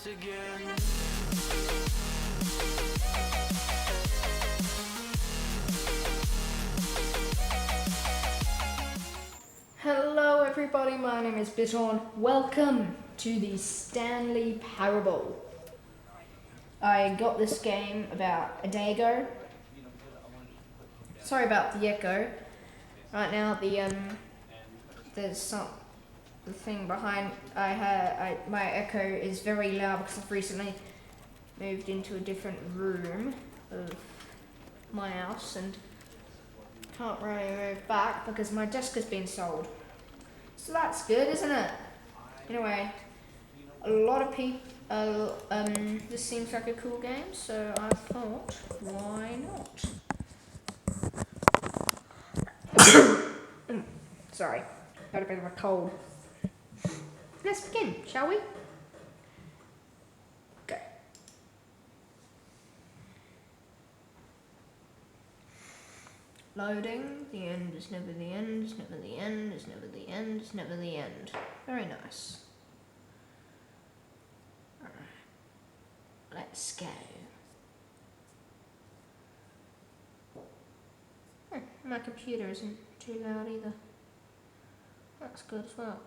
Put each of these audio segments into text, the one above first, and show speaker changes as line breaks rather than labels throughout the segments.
this again.
Hello everybody, my name is Bittorn. Welcome to the Stanley Parable. I got this game about a day ago. Sorry about the echo. Right now there's the thing behind my echo is very loud because I've recently moved into a different room of my house and can't really move back because my desk has been sold. So that's good, isn't it? Anyway, a lot of people, this seems like a cool game, so I thought, why not? Sorry, got a bit of a cold. Let's begin, shall we? Go. Loading, the end is never the end, is never the end, is never the end, is never the end. Very nice. Let's go. My computer isn't too loud either. That's good as well.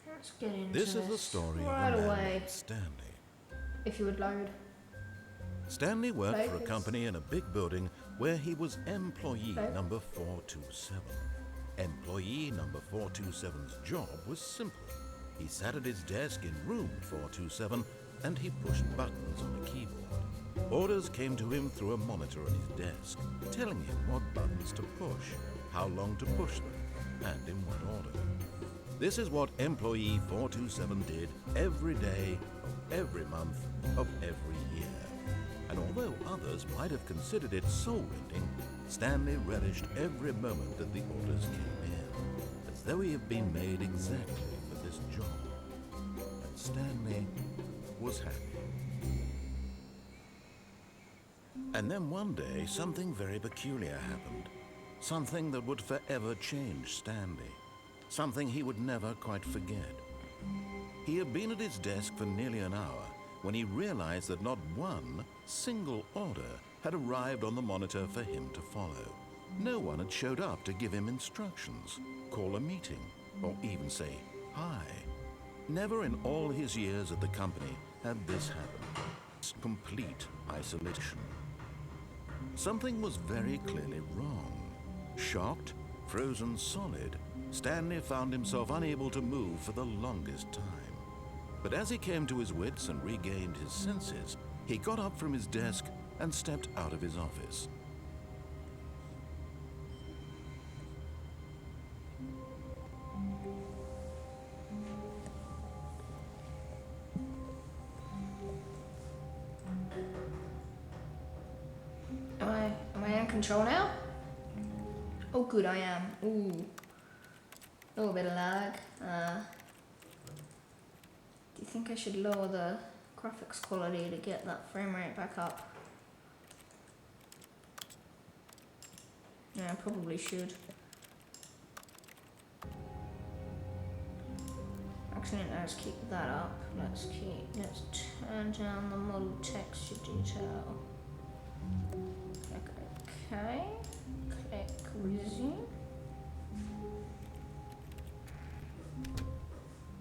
Let's get into
this. This is the story
right
of a man
away.
named Stanley.
If you would load.
Stanley worked for a
Focus.
company in a big building where he was employee
Focus.
number 427. Employee number 427's job was simple. He sat at his desk in room 427 and he pushed buttons on a keyboard. Orders came to him through a monitor on his desk, telling him what buttons to push, how long to push them, and in what order. This is what employee 427 did every day of every month of every year. And although others might have considered it soul-rending, Stanley relished every moment that the orders came in, as though he had been made exactly for this job. And Stanley was happy. And then one day, something very peculiar happened. Something that would forever change Stanley. Something he would never quite forget. He had been at his desk for nearly an hour when he realized that not one single order had arrived on the monitor for him to follow. No one had showed up to give him instructions, call a meeting, or even say hi. Never in all his years at the company had this happened. Complete isolation. Something was very clearly wrong. Shocked, frozen solid, Stanley found himself unable to move for the longest time. But as he came to his wits and regained his senses, he got up from his desk and stepped out of his office.
Am I in control now? Oh good, I am. Ooh. A little bit of lag. Do you think I should lower the graphics quality to get that frame rate back up? Yeah, I probably should. Actually, let's keep that up. Let's turn down the model texture detail. Okay. Click resume.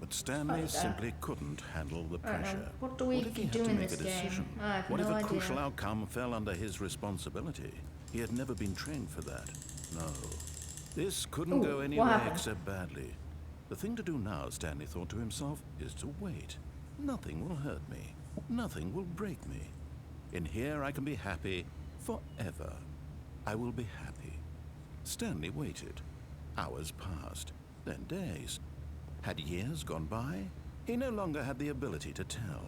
But Stanley simply couldn't handle the pressure.
What do we
What if he had
do
to
in
make a
this game?
decision?
I have
What
no
if a
idea.
crucial outcome fell under his responsibility? He had never been trained for that. No. This couldn't go any
what
way
happened?
except badly. The thing to do now, Stanley thought to himself, is to wait. Nothing will hurt me. Nothing will break me. In here I can be happy forever. I will be happy. Stanley waited. Hours passed, then days. Had years gone by? He no longer had the ability to tell.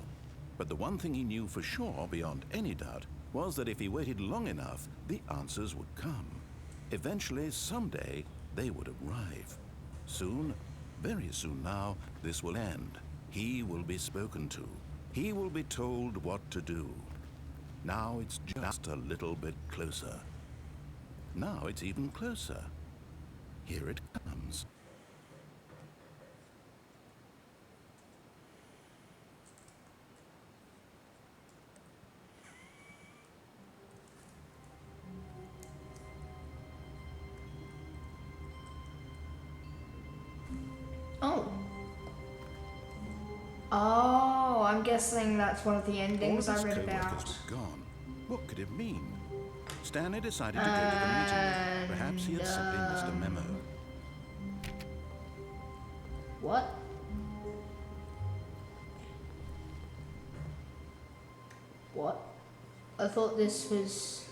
But the one thing he knew for sure, beyond any doubt, was that if he waited long enough, the answers would come. Eventually, someday, they would arrive. Soon, very soon now, this will end. He will be spoken to. He will be told what to do. Now it's just a little bit closer. Now it's even closer. Here it comes.
Oh, I'm guessing that's one of the
All
endings
of his
I read
co-workers
about.
were gone. What could it mean? Stanley decided to go to the meeting. Perhaps he had simply missed a memo.
What? What? I thought this was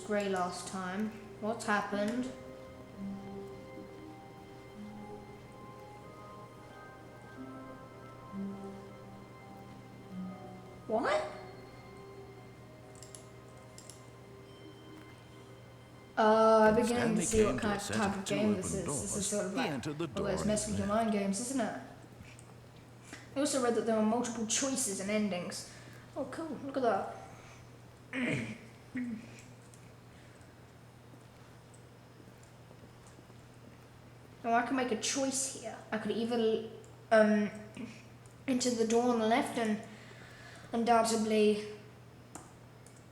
grey last time. What's happened? What? I'm beginning to see what kind of type of game this is. This is sort of like all those mess with your mind games, isn't it? I also read that there were multiple choices and endings. Oh, cool. Look at that. Now I can make a choice here. I could either enter the door on the left and undoubtedly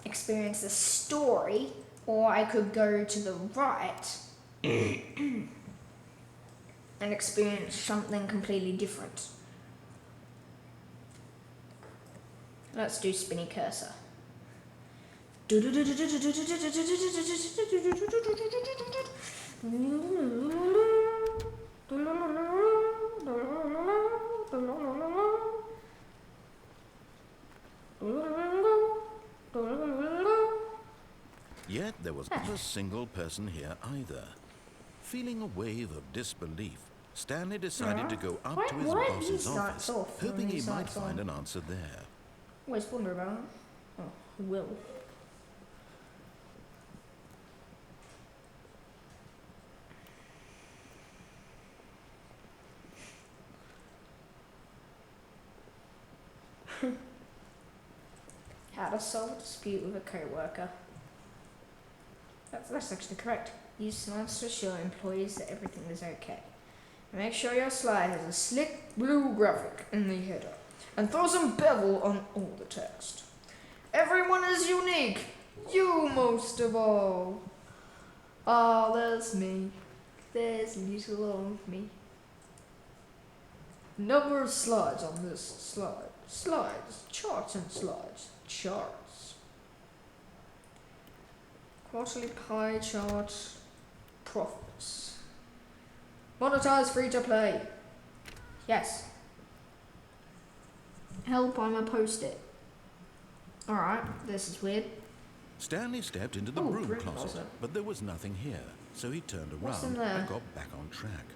experience the story, or I could go to the right and experience something completely different. Let's do spinny cursor.
Yet there was not a single person here either. Feeling a wave of disbelief, Stanley decided to go up to his boss's office, hoping he might find an answer there.
Always wonder about it. Oh, Will. How to solve a dispute with a co-worker. That's actually correct. Use slides to show employees that everything is okay. Make sure your slide has a slick blue graphic in the header, and throw some bevel on all the text. Everyone is unique. You most of all. Oh, there's me. There's little old me. Number of slides on this slide. Slides. Charts and slides. Charts. Quarterly pie chart. Profits. Monetize free to play. Yes. Help, I'm a post-it. Alright, this is weird.
Stanley stepped into the broom closet, but there was nothing here, so he turned around and got back on track.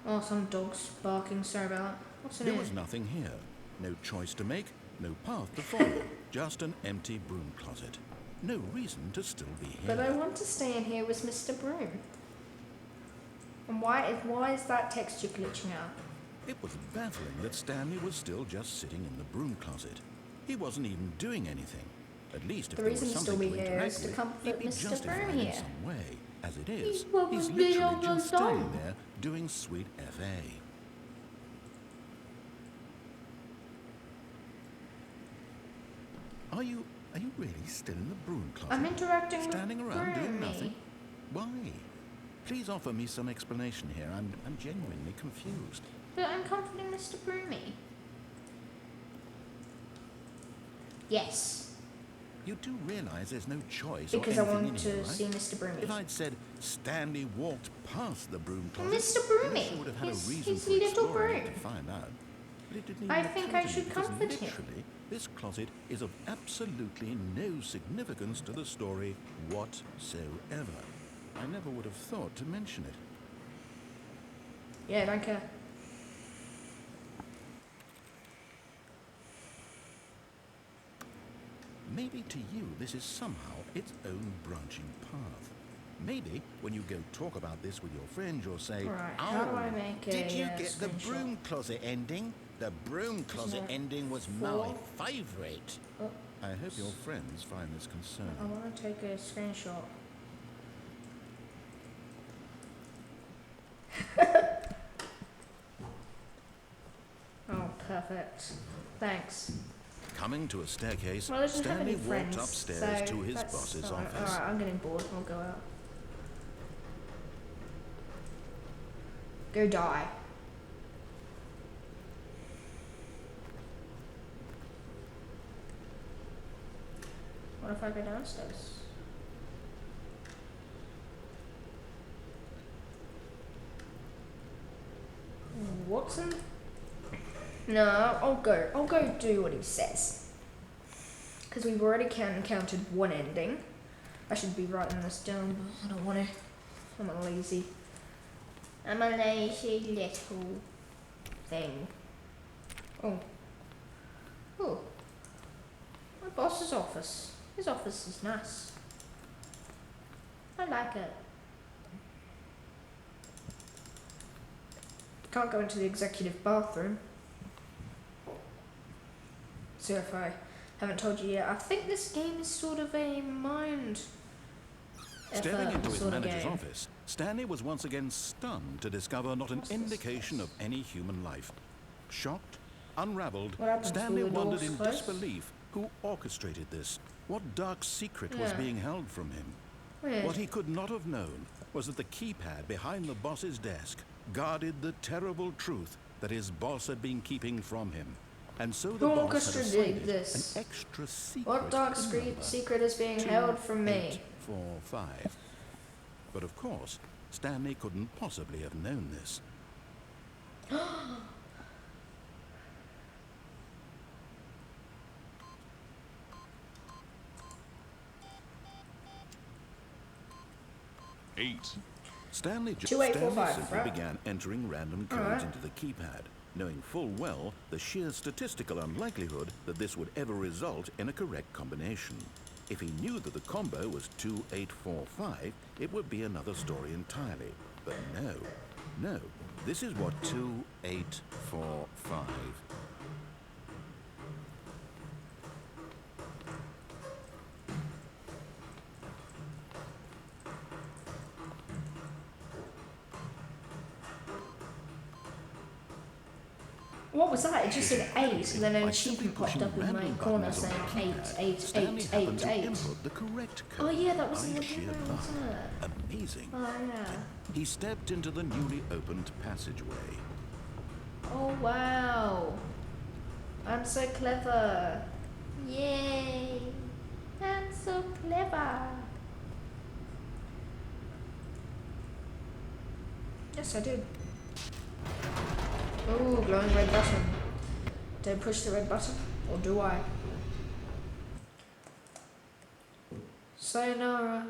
Oh, some dogs barking, sorry about that. What's in here?
There was nothing here. No choice to make, no path to follow, just an empty broom closet. No reason to still be here.
But I want to stay in here with Mr. Broom. And why is that texture glitching out?
It was baffling that Stanley was still just sitting in the broom closet. He wasn't even doing anything. At least if there was something to interact with, he'd be justified in some way. As it is, he's literally just standing there doing sweet FA. Are you really still in the broom closet?
I'm interacting
standing
with
around doing
Broomy.
nothing? Why? Please offer me some explanation here. I'm genuinely confused.
But I'm comforting Mr. Broomy. Yes.
You do realize there's no choice
Because
or
I
anything
want
in here,
to
right?
see Mr. Broomy.
If I'd said Stanley walked past the broom closet,
Mr. Broomy,
I would have had a reason
he's
for
little
exploring it
broom.
to find out. But it didn't even
I think
occur
I
to me
should
because
comfort him.
literally, this closet is of absolutely no significance to the story whatsoever. I never would have thought to mention it.
Yeah, don't care.
Maybe to you this is somehow its own branching path. Maybe when you go talk about this with your friends, you'll say,
Right, how do I make a
did you get the
screenshot?
broom closet ending? The broom closet ending was my favourite.
Oh,
I hope your friends find this
I
concerning.
want to take a screenshot. Oh, perfect. Thanks.
Coming to a staircase,
Well, I doesn't have
Stanley
any
walked
friends,
upstairs
so
to his
that's
boss's
fine.
office.
Alright, I'm getting bored. I'll go out. Go die. What if I go downstairs? Watson? No, I'll go do what he says. Because we've already encountered one ending. I should be writing this down, but I don't want to. I'm a lazy little thing. Oh. Oh. My boss's office. His office is nice. I like it. Can't go into the executive bathroom. So if I haven't told you yet, I think this game is sort of a mind
Stepping into his
sort of
manager's
game.
office, Stanley was once again stunned to discover not an indication of any human life. Shocked, unraveled,
What happens
Stanley
when the
wondered
doors
in
close?
disbelief who orchestrated this. What dark secret was
Yeah.
being held from him?
Weird.
What he could not have known was that the keypad behind the boss's desk guarded the terrible truth that his boss had been keeping from him. And so the
Who
boss had
orchestrated
assigned
this?
an extra secret.
What dark
number.
secret is being held from me?
2845. But of course, Stanley couldn't possibly have known this. Stanley
2845,
simply
right?
began entering random codes
Alright.
into the keypad, knowing full well the sheer statistical unlikelihood that this would ever result in a correct combination. If he knew that the combo was 2845, it would be another story entirely. But no, this is what 2845.
What was that? It just said 8, and then an
By simply
achievement popped
pushing
up in my
random
corner
buttons on
saying
the
8,
keypad,
8,
Stanley
8,
happened
8,
to
8.
input the correct code.
Oh yeah, that was in
By
the
sheer
beginning,
luck.
wasn't it?
Amazing.
Oh yeah.
He stepped into the newly opened passageway.
Oh wow. I'm so clever. Yay. I'm so clever. Yes, I did. Oh, glowing red button. Do I push the red button? Or do I? Sayonara.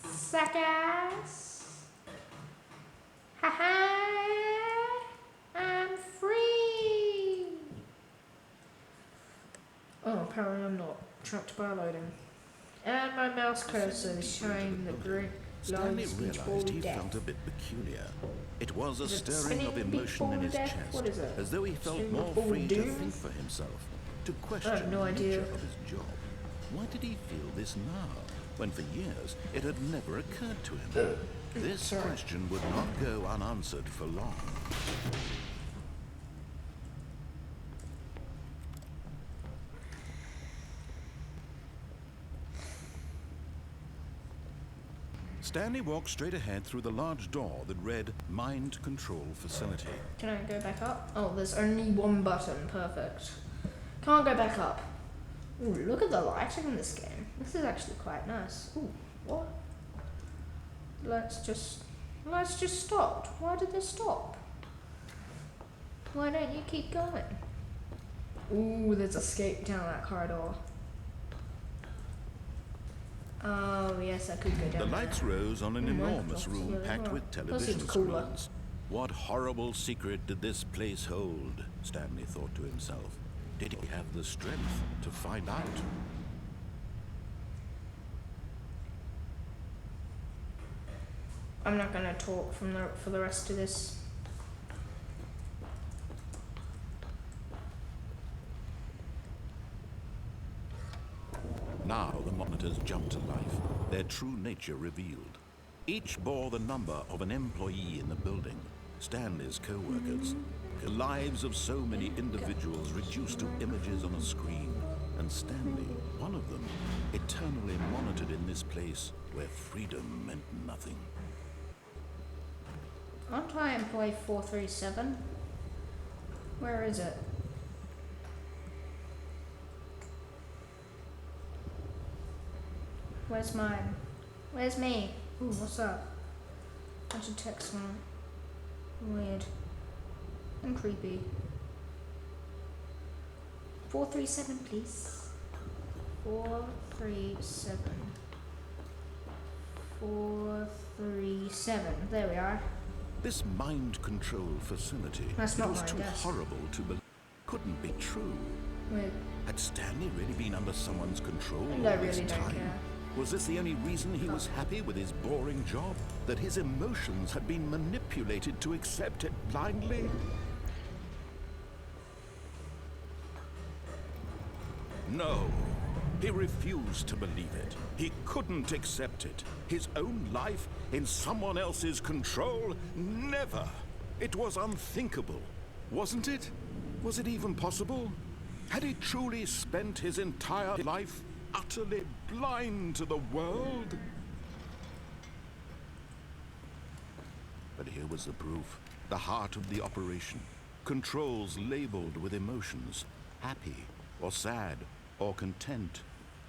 Suckers. Ha-ha. I'm free. Oh, apparently I'm not. Trapped by loading. And my mouse cursor is showing the green
Stanley
glowing speech ball
realized he
death.
felt a bit peculiar. It was a
Is it
stirring of
spinning
emotion in
ball
his
death?
chest,
What is it?
as though he felt
Spinning
more
ball
free to
doom?
think for himself, to
I
question
have no
the
idea.
nature of his job. Why did he feel this now, when for years it had never occurred to him? This
Sorry.
question would not go unanswered for long. Stanley walked straight ahead through the large door that read Mind Control Facility.
Can I go back up? Oh, there's only one button. Perfect. Can't go back up. Ooh, look at the lighting in this game. This is actually quite nice. Ooh, what? Lights just stopped. Why did they stop? Why don't you keep going? Ooh, there's escape down that corridor. Oh, yes, I could go
The
down there.
lights rose on an
Oh my
enormous
God,
room
really
packed
hard.
with
That
television
seems cooler.
screens. What horrible secret did this place hold? Stanley thought to himself. Did he have the strength to find out?
I'm not gonna talk for the rest of this.
Now the monitors jumped to life, their true nature revealed. Each bore the number of an employee in the building, Stanley's co-workers. The lives of so many individuals reduced to images on a screen, and Stanley, one of them, eternally monitored in this place where freedom meant nothing.
Can't I employ 437? Where is it? Where's mine? Where's me? Ooh, what's up? Bunch of text on it. Weird. And creepy. 437, please. 437. 437. There we are.
This mind control facility,
That's
it
not
was
my
too
desk.
horrible to believe. Couldn't be true.
Weird.
Had Stanley really been under someone's control
I
all
really
this
don't
time?
care.
Was this the only reason he was happy with his boring job? That his emotions had been manipulated to accept it blindly? No. He refused to believe it. He couldn't accept it. His own life in someone else's control? Never. It was unthinkable. Wasn't it? Was it even possible? Had he truly spent his entire life utterly blind to the world? But here was the proof. The heart of the operation. Controls labeled with emotions. Happy, or sad, or content.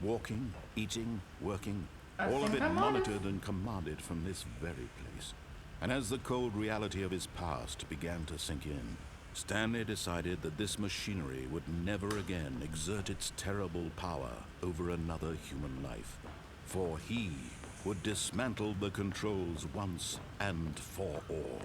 Walking, eating, working. All of it monitored and commanded from this very place. And as the cold reality of his past began to sink in, Stanley decided that this machinery would never again exert its terrible power over another human life. For he would dismantle the controls once and for all.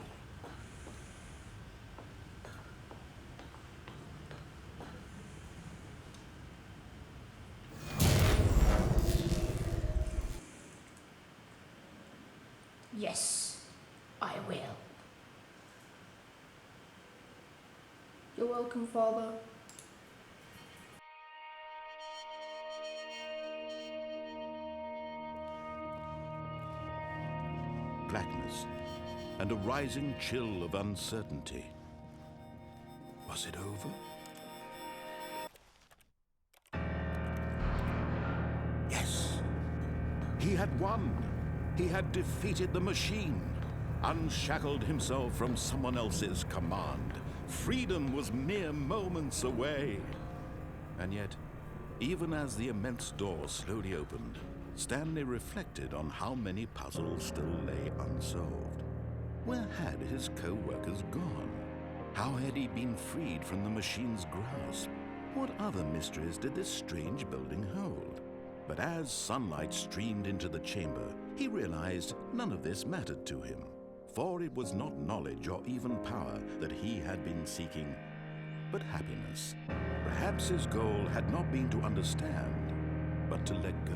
Yes, I will. You're welcome, Father.
Blackness and a rising chill of uncertainty. Was it over? Yes. He had won. He had defeated the machine, unshackled himself from someone else's command. Freedom was mere moments away. And yet, even as the immense door slowly opened, Stanley reflected on how many puzzles still lay unsolved. Where had his co-workers gone? How had he been freed from the machine's grasp? What other mysteries did this strange building hold? But as sunlight streamed into the chamber, he realized none of this mattered to him. For it was not knowledge or even power that he had been seeking, but happiness. Perhaps his goal had not been to understand, but to let go.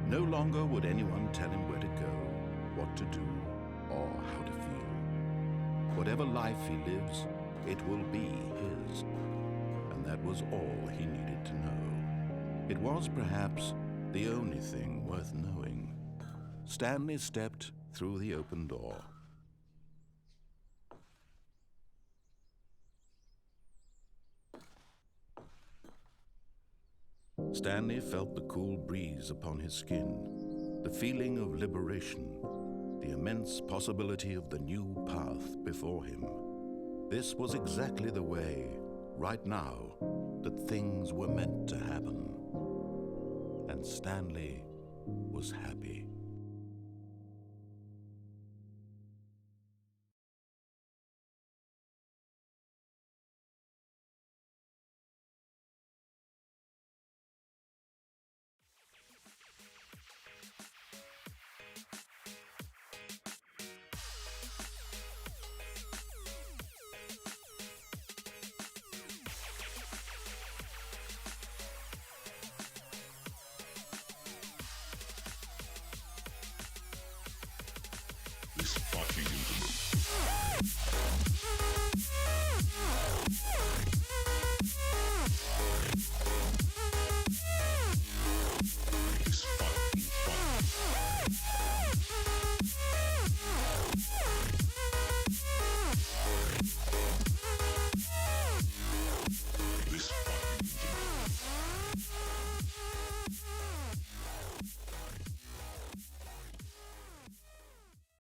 No longer would anyone tell him where to go, what to do, or how to feel. Whatever life he lives, it will be his. And that was all he needed to know. It was perhaps the only thing worth knowing. Stanley stepped through the open door. Stanley felt the cool breeze upon his skin, the feeling of liberation, the immense possibility of the new path before him. This was exactly the way, right now, that things were meant to happen. And Stanley was happy.